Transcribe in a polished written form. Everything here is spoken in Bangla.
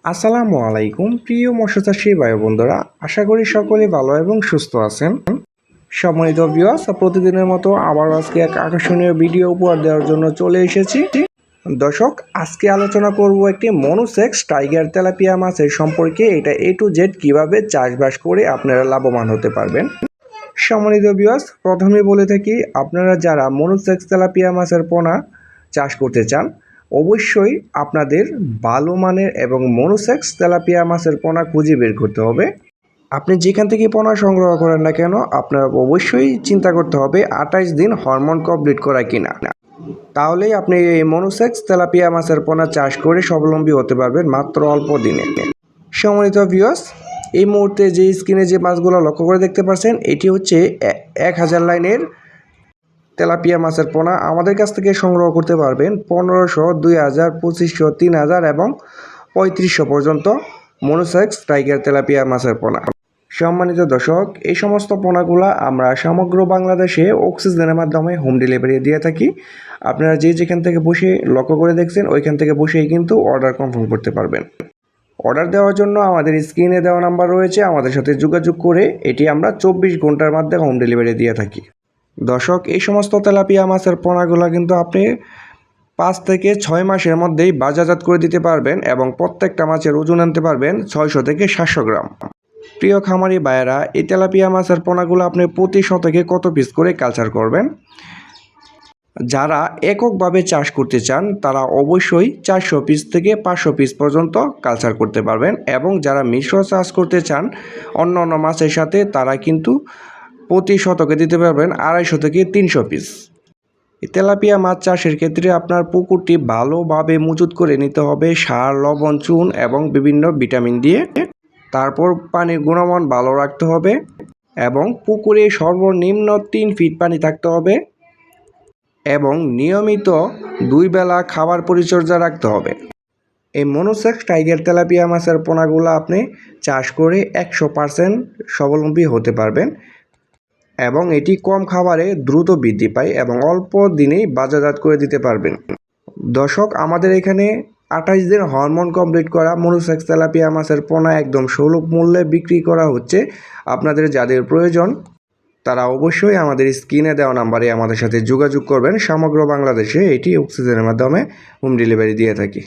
আসসালামু আলাইকুম প্রিয় মৎস্যচাষী ভাই বন্ধুরা, আশা করি সকলে ভালো এবং সুস্থ আছেন। সম্মানিত ভিউয়ার্স, প্রতিদিনের মতো আবার আজকে এক আকর্ষণীয় ভিডিও উপহার দেওয়ার জন্য চলে এসেছি। দর্শক, আজকে আলোচনা করব একটি মনোসেক্স টাইগার তেলাপিয়া মাছের সম্পর্কে। এটা A to Z কিভাবে চাষবাস করে আপনারা লাভবান হতে পারবেন। সম্মানিত ভিউয়ার্স, প্রথমে বলে থাকি, আপনারা যারা মনোসেক্স তেলাপিয়া মাছের পোনা চাষ করতে চান, অবশ্যই আপনাদের ভালো মানের এবং মনোসেক্স তেলাপিয়া মাছের পোনা খুঁজে বের করতে হবে। আপনি যেখান থেকে পোনা সংগ্রহ করেন না কেন, আপনার অবশ্যই চিন্তা করতে হবে 28 দিন হরমোন কমপ্লিট করা কিনা। তাহলেই আপনি এই মনোসেক্স তেলাপিয়া মাছের পোনা চাষ করে স্বাবলম্বী হতে পারবেন মাত্র অল্প দিনে। সম্মানিত ভিউয়ার্স, এই মুহূর্তে যে স্ক্রিনে যে মাছগুলো লক্ষ্য করে দেখতে পাচ্ছেন, এটি হচ্ছে 1000 লাইনের তেলাপিয়া মাছের পোনা। আমাদের কাছ থেকে সংগ্রহ করতে পারবেন 1500, 2000, 2500, 3000 এবং 3500 পর্যন্ত মনোসেক্স টাইগার তেলাপিয়া মাছের পোনা। সম্মানিত দর্শক, এই সমস্ত পোনাগুলো আমরা সমগ্র বাংলাদেশে অক্সিজেনের মাধ্যমে হোম ডেলিভারি দিয়ে থাকি। আপনারা যেখান থেকে বসে লক্ষ্য করে দেখছেন, ওইখান থেকে বসেই কিন্তু অর্ডার কনফার্ম করতে পারবেন। অর্ডার দেওয়ার জন্য আমাদের স্ক্রিনে দেওয়া নাম্বার রয়েছে, আমাদের সাথে যোগাযোগ করে এটি আমরা 24 ঘন্টার মধ্যে হোম ডেলিভারি দিয়ে থাকি। দর্শক, এই সমস্ত তেলাপিয়া মাছের পোনাগুলো কিন্তু আপনি 5 থেকে 6 মাসের মধ্যেই বাজারজাত করে দিতে পারবেন এবং প্রত্যেকটা মাছের ওজন আনতে পারবেন 600 থেকে 700 গ্রাম। প্রিয় খামারি ভাইয়েরা, এই তেলাপিয়া মাছের পোনাগুলো আপনি প্রতি শতকে কত পিস করে কালচার করবেন? যারা এককভাবে চাষ করতে চান তারা অবশ্যই 400 পিস থেকে 500 পিস পর্যন্ত কালচার করতে পারবেন, এবং যারা মিশ্র চাষ করতে চান অন্য মাছের সাথে, তারা কিন্তু প্রতি শতকে দিতে পারবেন 250 থেকে 300 পিস। তেলাপিয়া মাছ চাষের ক্ষেত্রে আপনার পুকুরটি ভালোভাবে মজুত করে নিতে হবে সার, লবণ, চুন এবং বিভিন্ন ভিটামিন দিয়ে। তারপর পানির গুণমান ভালো রাখতে হবে এবং পুকুরে সর্বনিম্ন 3 ফিট পানি থাকতে হবে এবং নিয়মিত 2 বেলা খাবার পরিচর্যা রাখতে হবে। এই মনোসেক্স টাইগার তেলাপিয়া মাছের পোনাগুলো আপনি চাষ করে 100% স্বাবলম্বী হতে পারবেন এবং এটি কম খাবারে দ্রুত বৃদ্ধি পায় এবং অল্প দিনেই বাজারজাত করে দিতে পারবেন। দর্শক, আমাদের এখানে 28 দিন হরমোন কমপ্লিট করা মনোসেক্স তেলাপিয়া মাছের পোনা একদম সুলভ মূল্যে বিক্রি করা হচ্ছে। আপনাদের যাদের প্রয়োজন তারা অবশ্যই আমাদের স্ক্রিনে দেওয়া নাম্বারে আমাদের সাথে যোগাযোগ করবেন। সমগ্র বাংলাদেশে এটি অক্সিজেনের মাধ্যমে হোম ডেলিভারি দিয়ে থাকি।